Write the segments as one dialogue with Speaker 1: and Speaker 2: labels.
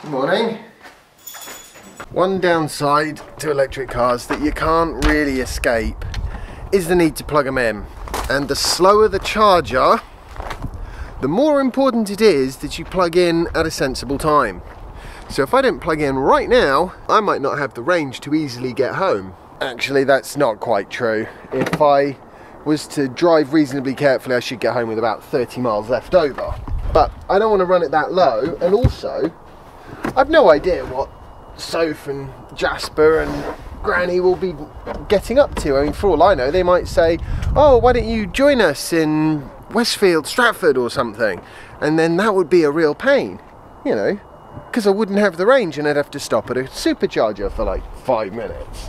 Speaker 1: Good morning. One downside to electric cars that you can't really escape is the need to plug them in. And the slower the charger, the more important it is that you plug in at a sensible time. So if I don't plug in right now, I might not have the range to easily get home. Actually, that's not quite true. If I was to drive reasonably carefully, I should get home with about 30 miles left over. But I don't want to run it that low, and also, I've no idea what Soph and Jasper and Granny will be getting up to. I mean, for all I know, they might say, oh, why don't you join us in Westfield, Stratford or something? And then that would be a real pain, you know, because I wouldn't have the range and I'd have to stop at a supercharger for like 5 minutes.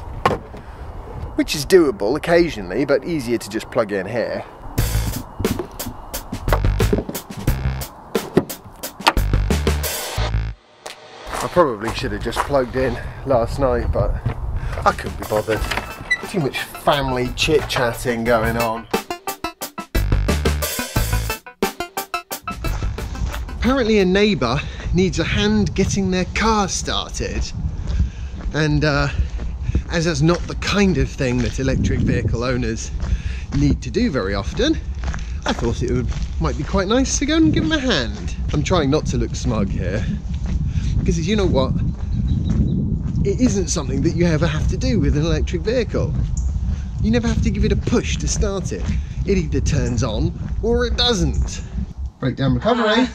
Speaker 1: Which is doable occasionally, but easier to just plug in here. I probably should have just plugged in last night, but I couldn't be bothered. Too much family chit-chatting going on. Apparently a neighbour needs a hand getting their car started, and as that's not the kind of thing that electric vehicle owners need to do very often, I thought it might be quite nice to go and give them a hand. I'm trying not to look smug here, because you know what? It isn't something that you ever have to do with an electric vehicle. You never have to give it a push to start it. It either turns on or it doesn't. Breakdown recovery.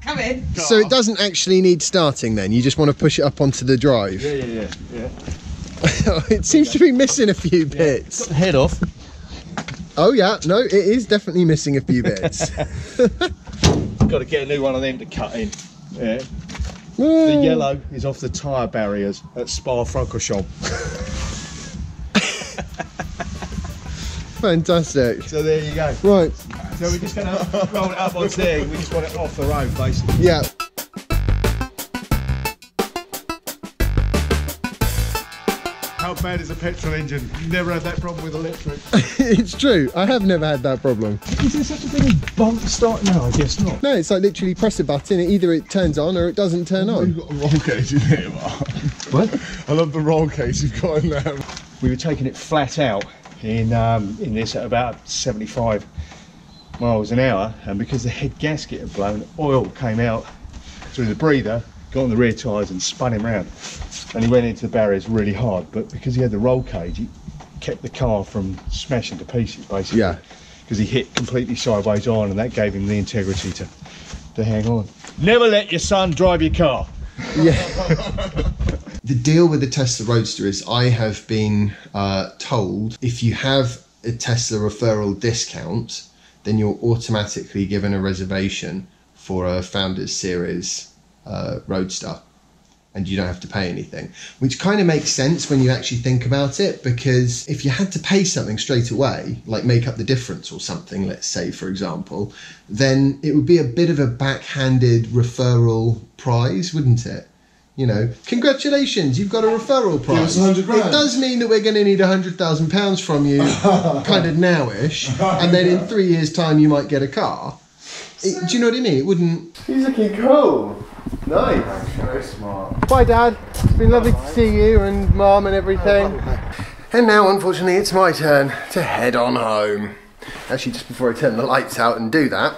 Speaker 2: Come in.
Speaker 1: So it doesn't actually need starting then? You just want to push it up onto the drive?
Speaker 3: Yeah.
Speaker 1: It seems to be missing a few bits.
Speaker 3: Got the head off.
Speaker 1: Oh yeah, no, it is definitely missing a few bits.
Speaker 3: Got to get a new one of them to cut in. Yeah. The yellow is off the tyre barriers at Spa Francorchamps.
Speaker 1: Fantastic.
Speaker 3: So there you go.
Speaker 1: Right.
Speaker 3: So we're just going to roll it up on there. We just want it off the road, basically.
Speaker 1: Yeah.
Speaker 3: How bad is a petrol engine? Never had that problem with electric.
Speaker 1: It's true. I have never had that problem.
Speaker 3: Is there such a thing as bump start? No, I guess not.
Speaker 1: No, it's like literally press a button. Either it turns on or it doesn't turn on.
Speaker 4: You've got a roll cage in here, Mark.
Speaker 3: What?
Speaker 4: I love the roll cage you've got in there.
Speaker 3: We were taking it flat out in this at about 75 miles an hour, and because the head gasket had blown, oil came out through the breather, got on the rear tyres and spun him round. And he went into the barriers really hard, but because he had the roll cage, he kept the car from smashing to pieces, basically. Yeah. Because he hit completely sideways on, and that gave him the integrity to hang on. Never let your son drive your car.
Speaker 1: Yeah. The deal with the Tesla Roadster is I have been told if you have a Tesla referral discount, then you're automatically given a reservation for a Founders Series Roadster. And you don't have to pay anything, which kind of makes sense when you actually think about it, because if you had to pay something straight away, like make up the difference or something, let's say, for example, then it would be a bit of a backhanded referral prize, wouldn't it? You know, congratulations, you've got a referral prize.
Speaker 4: Give us 100 grand.
Speaker 1: It does mean that we're going to need £100,000 from you kind of nowish, and then in 3 years' time you might get a car. Do you know what I mean? It wouldn't... He's looking cool. Nice.
Speaker 4: Very smart.
Speaker 1: Bye Dad, it's been lovely to see you and Mum and everything. And now unfortunately it's my turn to head on home. Actually, just before I turn the lights out and do that,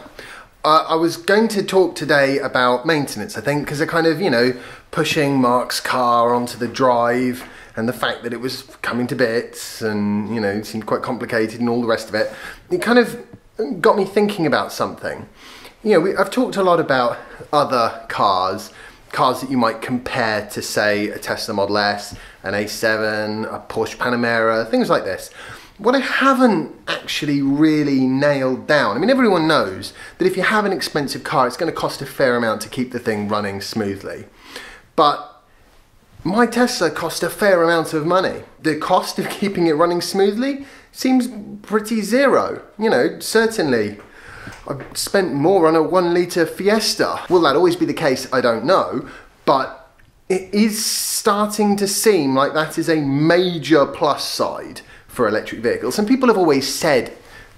Speaker 1: I was going to talk today about maintenance, I think, because they're kind of, you know, pushing Mark's car onto the drive and the fact that it was coming to bits and, you know, it seemed quite complicated and all the rest of it. It kind of got me thinking about something. You know, I've talked a lot about other cars that you might compare to, say, a Tesla Model S, an A7, a Porsche Panamera, things like this. What I haven't actually really nailed down, I mean, everyone knows that if you have an expensive car, it's going to cost a fair amount to keep the thing running smoothly. But my Tesla cost a fair amount of money. The cost of keeping it running smoothly seems pretty zero. You know, certainly I've spent more on a 1 litre Fiesta. Will that always be the case? I don't know, but it is starting to seem like that is a major plus side for electric vehicles. And people have always said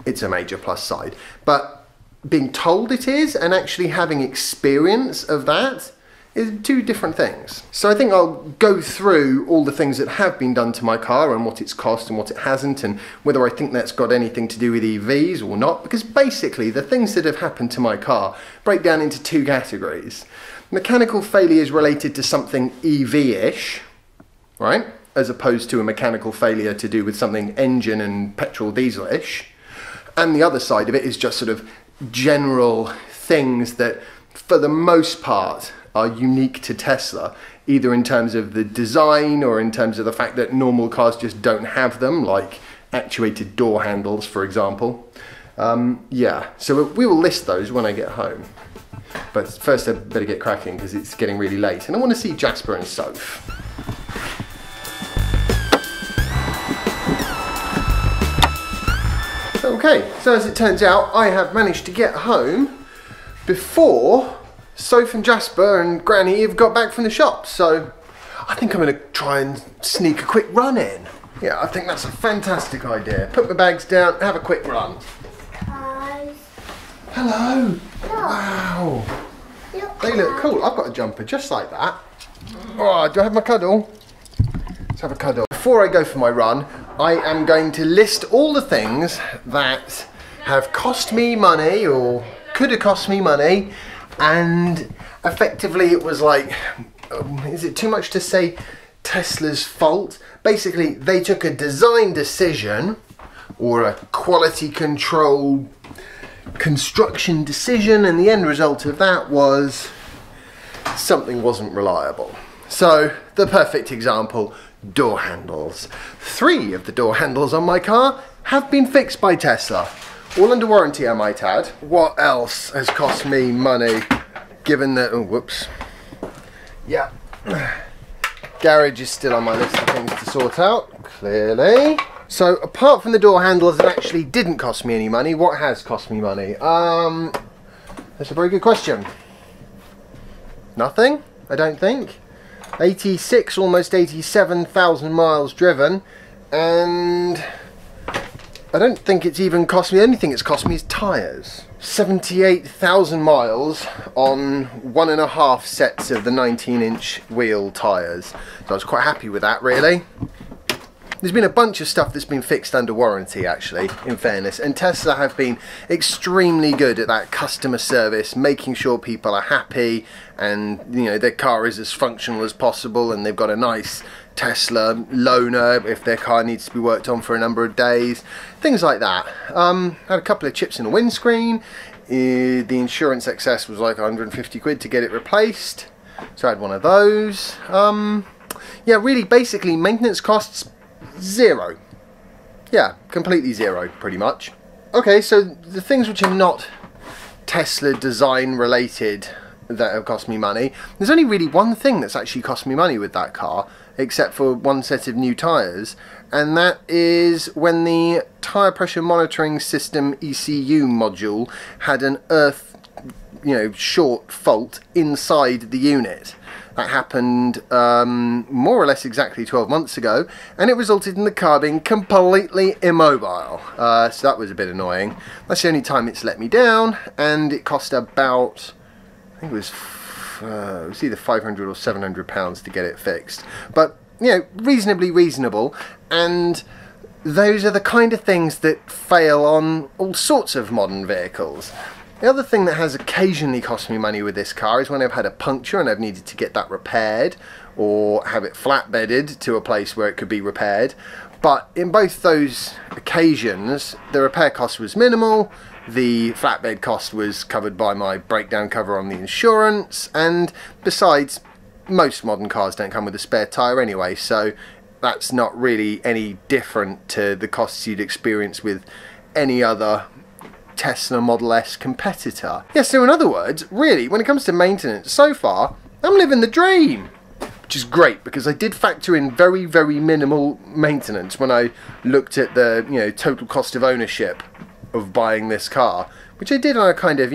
Speaker 1: it's a major plus side, but being told it is and actually having experience of that is two different things. So I think I'll go through all the things that have been done to my car and what it's cost and what it hasn't, and whether I think that's got anything to do with EVs or not, because basically the things that have happened to my car break down into two categories. Mechanical failure is related to something EV-ish, right? As opposed to a mechanical failure to do with something engine and petrol diesel-ish. And the other side of it is just sort of general things that, for the most part, are unique to Tesla, either in terms of the design or in terms of the fact that normal cars just don't have them, like actuated door handles, for example. Yeah, so we will list those when I get home. But first I better get cracking because it's getting really late and I want to see Jasper and Soph. Okay, so as it turns out, I have managed to get home before Soph and Jasper and Granny have got back from the shop. So I think I'm going to try and sneak a quick run in. Yeah, I think that's a fantastic idea. Put my bags down, have a quick run.
Speaker 2: Guys.
Speaker 1: Hello.
Speaker 2: Look.
Speaker 1: Wow.
Speaker 2: Look.
Speaker 1: They look cool. I've got a jumper just like that. Oh, do I have my cuddle? Let's have a cuddle. Before I go for my run, I am going to list all the things that have cost me money or could have cost me money, and effectively it was like, is it too much to say Tesla's fault? Basically, they took a design decision or a quality control construction decision, and the end result of that was something wasn't reliable. So, the perfect example, door handles. 3 of the door handles on my car have been fixed by Tesla. All under warranty, I might add. What else has cost me money, given that, oh, whoops. Yeah. Garage is still on my list of things to sort out, clearly. So, apart from the door handles that actually didn't cost me any money, what has cost me money? That's a very good question. Nothing, I don't think. 86, almost 87,000 miles driven, and I don't think it's even cost me, the only thing it's cost me is tyres. 78,000 miles on 1.5 sets of the 19-inch wheel tyres. So I was quite happy with that, really. There's been a bunch of stuff that's been fixed under warranty, actually, in fairness, and Tesla have been extremely good at that customer service, making sure people are happy and, you know, their car is as functional as possible, and they've got a nice Tesla loaner if their car needs to be worked on for a number of days, things like that. Had a couple of chips in the windscreen. The insurance excess was like 150 quid to get it replaced, so I had one of those. Yeah, really, basically, maintenance costs, 0. Yeah, completely 0, pretty much. Okay, so the things which are not Tesla design related that have cost me money, there's only really one thing that's actually cost me money with that car, except for one set of new tyres, and that is when the tyre pressure monitoring system ECU module had an earth, short fault inside the unit. That happened more or less exactly 12 months ago, and it resulted in the car being completely immobile. So that was a bit annoying. That's the only time it's let me down, and it cost about, I think it was either 500 or 700 pounds to get it fixed. But, reasonably reasonable, and those are the kind of things that fail on all sorts of modern vehicles. The other thing that has occasionally cost me money with this car is when I've had a puncture and I've needed to get that repaired or have it flatbedded to a place where it could be repaired. But in both those occasions, the repair cost was minimal, the flatbed cost was covered by my breakdown cover on the insurance, and besides, most modern cars don't come with a spare tyre anyway, so that's not really any different to the costs you'd experience with any other Tesla Model S competitor. Yeah, so in other words, really, when it comes to maintenance, so far, I'm living the dream. Which is great, because I did factor in very, very minimal maintenance when I looked at the, total cost of ownership of buying this car, which I did on a kind of,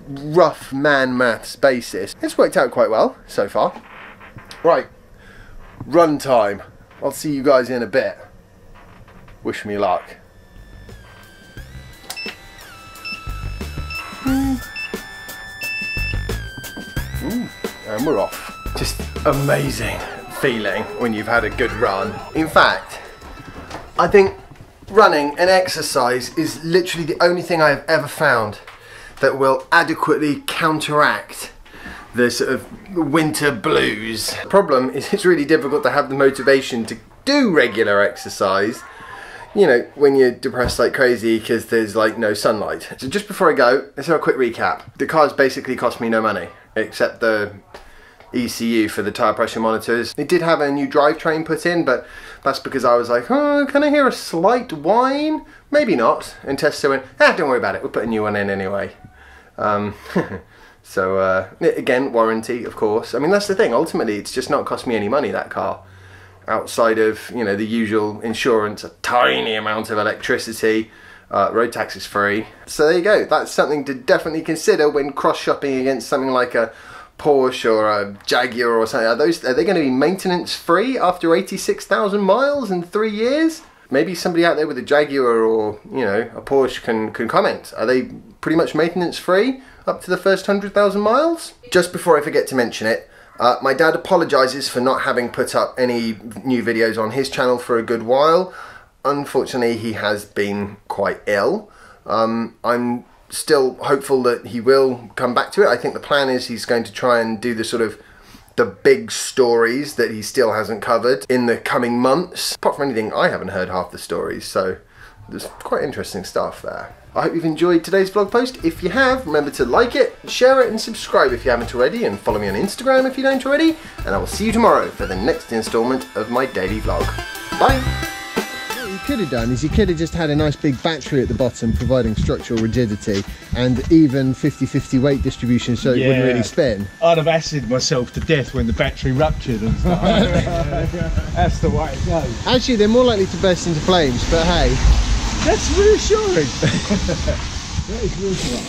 Speaker 1: rough man maths basis. It's worked out quite well so far. Right, run time. I'll see you guys in a bit. Wish me luck. Ooh. and we're off. Just amazing feeling when you've had a good run. In fact, I think running and exercise is literally the only thing I have ever found that will adequately counteract the sort of winter blues. The problem is it's really difficult to have the motivation to do regular exercise, you know, when you're depressed like crazy because there's like no sunlight. So just before I go, let's have a quick recap. The car's basically cost me no money, except the ECU for the tyre pressure monitors. It did have a new drivetrain put in, but that's because I was like, oh, can I hear a slight whine? Maybe not. And Tessa went, don't worry about it, we'll put a new one in anyway. So again, warranty, of course. I mean, that's the thing. Ultimately, it's just not cost me any money, that car. Outside of, you know, the usual insurance, a tiny amount of electricity, road tax is free. So there you go. That's something to definitely consider when cross-shopping against something like a Porsche or a Jaguar or something. Are they going to be maintenance free after 86,000 miles in 3 years? Maybe somebody out there with a Jaguar or, you know, a Porsche can comment. Are they pretty much maintenance free up to the first 100,000 miles? Just before I forget to mention it, my dad apologises for not having put up any new videos on his channel for a good while. Unfortunately, he has been quite ill. I'm still hopeful that he will come back to it. I think the plan is he's going to try and do the sort of the big stories that he still hasn't covered in the coming months. Apart from anything, I haven't heard half the stories, so there's quite interesting stuff there. I hope you've enjoyed today's vlog post. If you have, remember to like it, share it and subscribe if you haven't already, and follow me on Instagram if you don't already, and I will see you tomorrow for the next instalment of my daily vlog. Bye! What you could have done is you could have just had a nice big battery at the bottom providing structural rigidity and even 50-50 weight distribution so it wouldn't really spin.
Speaker 3: I'd have acided myself to death when the battery ruptured and stuff. That's the way it goes.
Speaker 1: Actually, they're more likely to burst into flames, but hey.
Speaker 3: That's reassuring. That is reassuring.